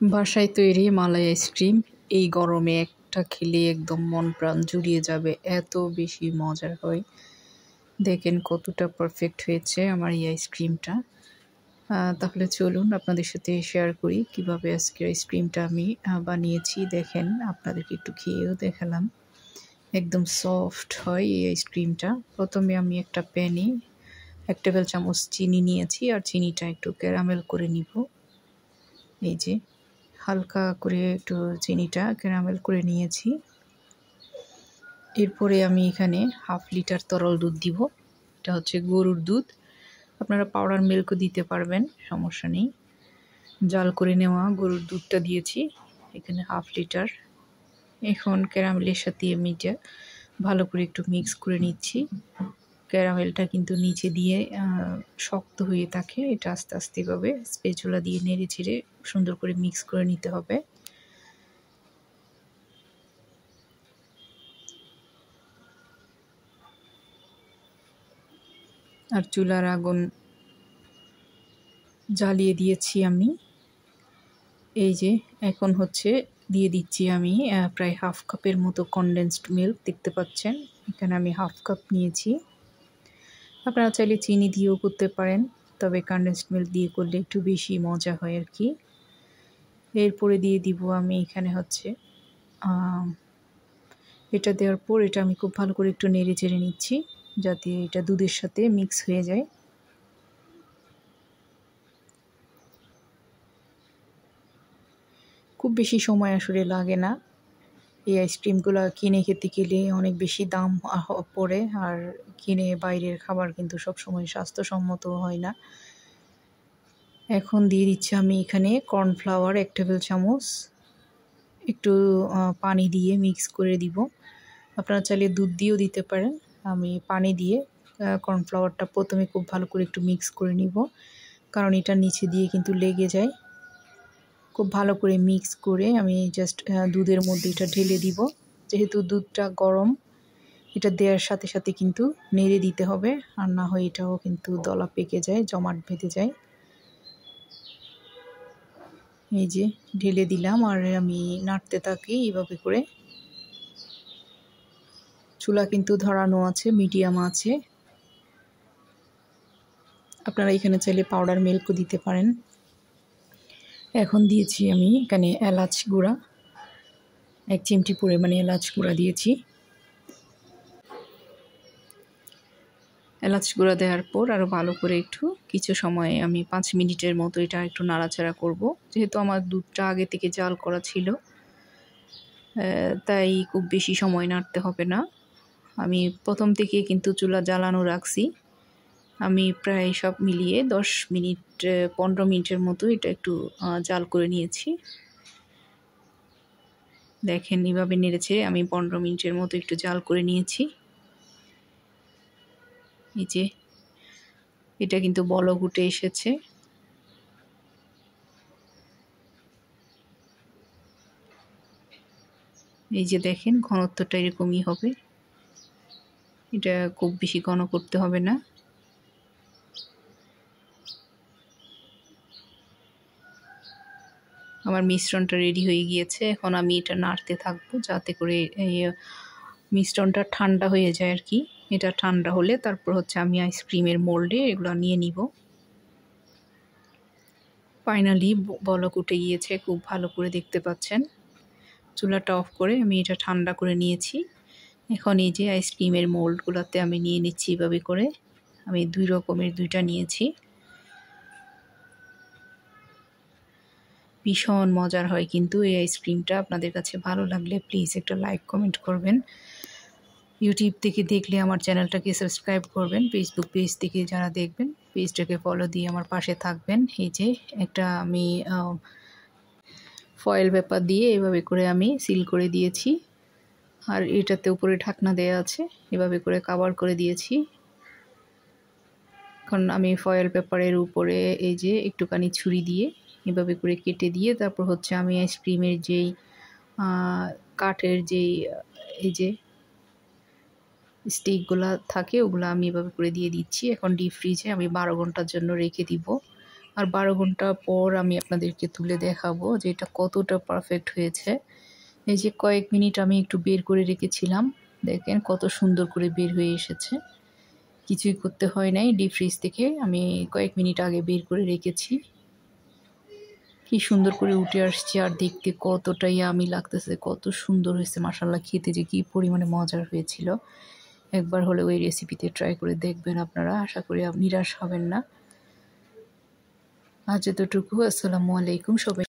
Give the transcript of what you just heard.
বাসায় তৈরি মালাই আইসক্রিম এই গরমে একটা খেলে একদম মন প্রাণ জুড়িয়ে যাবে, এত বেশি মজার হয়। দেখেন কতটা পারফেক্ট হয়েছে আমার এই আইসক্রিমটা। তাহলে চলুন আপনাদের সাথে শেয়ার করি কিভাবে আজকের আইসক্রিমটা আমি বানিয়েছি। দেখেন, আপনাদেরকে একটু খেয়েও দেখালাম। একদম সফট হয় এই আইসক্রিমটা। প্রথমে আমি একটা প্যানে 1 টেবিল চামচ চিনি নিয়েছি, আর চিনিটা একটু ক্যারামেল করে নিব। এই যে হালকা করে একটু চিনিটা ক্যারামেল করে নিয়েছি। এরপরে আমি এখানে 1/2 লিটার তরল দুধ দিব। এটা হচ্ছে গরুর দুধ, আপনারা পাউডার মিল্কও দিতে পারবেন, সমস্যা নেই। জাল করে নেওয়া গরুর দুধটা দিয়েছি এখানে 1/2 লিটার। এখন ক্যারামেলের সাথে আমি এটা ভালো করে একটু মিক্স করে নিচ্ছি। ক্যারামেলটা কিন্তু নিচে দিয়ে শক্ত হয়ে থাকে, এটা আস্তে আস্তে এভাবে স্প্যাচুলা দিয়ে নেড়ে ছেড়ে সুন্দর করে মিক্স করে নিতে হবে। আর চুলার আগুন জ্বালিয়ে দিয়েছি আমি। এই যে এখন হচ্ছে দিয়ে দিচ্ছি আমি প্রায় 1/2 কাপের মতো কনডেন্সড মিল্ক। দেখতে পাচ্ছেন এখানে আমি 1/2 কাপ নিয়েছি। আপনারা চাইলে চিনি দিয়েও করতে পারেন, তবে কনডেন্সড মিল্ক দিয়ে করলে একটু বেশি মজা হয় আর কি। এরপরে দিয়ে দিব আমি এখানে হচ্ছে এটা দেওয়ার পর এটা আমি খুব ভালো করে একটু নেড়ে চেড়ে নিচ্ছি, যাতে এটা দুধের সাথে মিক্স হয়ে যায়। খুব বেশি সময় আসলে লাগে না। এই আইসক্রিমগুলো কিনে খেতে গেলে অনেক বেশি দাম পড়ে, আর কিনে বাইরের খাবার কিন্তু সবসময় স্বাস্থ্যসম্মত হয় না। এখন দিয়ে দিচ্ছি আমি এখানে কর্নফ্লাওয়ার 1 টেবিল চামচ, একটু পানি দিয়ে মিক্স করে দিব। আপনারা চাইলে দুধ দিয়েও দিতে পারেন। আমি পানি দিয়ে কর্নফ্লাওয়ারটা প্রথমে খুব ভালো করে একটু মিক্স করে নিব, কারণ এটা নিচে দিয়ে কিন্তু লেগে যায়। খুব ভালো করে মিক্স করে আমি জাস্ট দুধের মধ্যে এটা ঢেলে দিব। যেহেতু দুধটা গরম, এটা দেওয়ার সাথে সাথে কিন্তু নেড়ে দিতে হবে, আর না হয় এটাও কিন্তু দলা পেকে যায়, জমাট বেঁধে যায়। এই যে ঢেলে দিলাম, আর আমি নাড়তে থাকি এভাবে করে। চুলা কিন্তু ধরানো আছে, মিডিয়াম আছে। আপনারা এখানে চাইলে পাউডার মিল্কও দিতে পারেন। এখন দিয়েছি আমি এখানে এলাচ গুঁড়া, 1 চিমটি পরিমাণে এলাচ গুঁড়া দিয়েছি। এলাচ গুঁড়া দেওয়ার পর আরও ভালো করে একটু কিছু সময় আমি 5 মিনিটের মতো এটা একটু নাড়াচাড়া করব। যেহেতু আমার দুধটা আগে থেকে জাল করা ছিল, তাই খুব বেশি সময় নাড়তে হবে না। আমি প্রথম থেকে কিন্তু চুলা জ্বালানো রাখছি। আমি প্রায় সব মিলিয়ে 10 মিনিট 15 মিনিটের মতো এটা একটু জাল করে নিয়েছি। দেখেন এভাবে নেড়েছে আমি 15 মিনিটের মতো একটু জাল করে নিয়েছি। এই যে এটা কিন্তু বলক উঠে এসেছে। এই যে দেখেন ঘনত্বটা এরকমই হবে, এটা খুব বেশি ঘন করতে হবে না। আমার মিশ্রণটা রেডি হয়ে গিয়েছে। এখন আমি এটা নাড়তে থাকবো যাতে করে এই মিশ্রণটা ঠান্ডা হয়ে যায় আর কি। এটা ঠান্ডা হলে তারপর হচ্ছে আমি আইসক্রিমের মোল্ডে এগুলো নিয়ে নিব। ফাইনালি বলক উঠে গিয়েছে, খুব ভালো করে দেখতে পাচ্ছেন। চুলাটা অফ করে আমি এটা ঠান্ডা করে নিয়েছি। এখন এই যে আইসক্রিমের মোল্ডগুলোতে আমি নিয়ে নিচ্ছি এভাবে করে। আমি 2 রকমের 2টা নিয়েছি। ভীষণ মজার হয় কিন্তু এই আইসক্রিমটা। আপনাদের কাছে ভালো লাগলে প্লিজ একটা লাইক কমেন্ট করবেন। ইউটিউব থেকে দেখলে আমার চ্যানেলটাকে সাবস্ক্রাইব করবেন। ফেসবুক পেজ থেকে যারা দেখবেন পেজটাকে ফলো দিয়ে আমার পাশে থাকবেন। এই যে একটা আমি ফয়েল পেপার দিয়ে এভাবে করে আমি সিল করে দিয়েছি, আর এটাতে উপরে ঢাকনা দেয়া আছে, এভাবে করে কভার করে দিয়েছি। এখন আমি ফয়েল পেপারের উপরে এই যে একটুখানি ছুরি দিয়ে এভাবে করে কেটে দিয়ে তারপর হচ্ছে আমি আইসক্রিমের যেই কাঠের যেই এই যে স্টিকগুলা থাকে ওগুলো আমি এভাবে করে দিয়ে দিচ্ছি। এখন ডিপ ফ্রিজে আমি 12 ঘন্টার জন্য রেখে দিব। আর 12 ঘন্টা পর আমি আপনাদেরকে তুলে দেখাবো যে এটা কতটা পারফেক্ট হয়েছে। এই যে কয়েক মিনিট আমি একটু বের করে রেখেছিলাম, দেখেন কত সুন্দর করে বের হয়ে এসেছে। কিছুই করতে হয় নাই, ডিপ ফ্রিজ থেকে আমি কয়েক মিনিট আগে বের করে রেখেছি। কি সুন্দর করে উঠে আসছে আর দেখতে কতটা ইয়ামি লাগতেছে, কত সুন্দর হয়েছে মাশাআল্লাহ। খেতে যে কি পরিমাণে মজার হয়েছিল, একবার হলে ওই রেসিপিতে ট্রাই করে দেখবেন আপনারা, আশা করি নিরাশ হবেন না। আজ এতটুকু, আসসালামু আলাইকুম সবাই।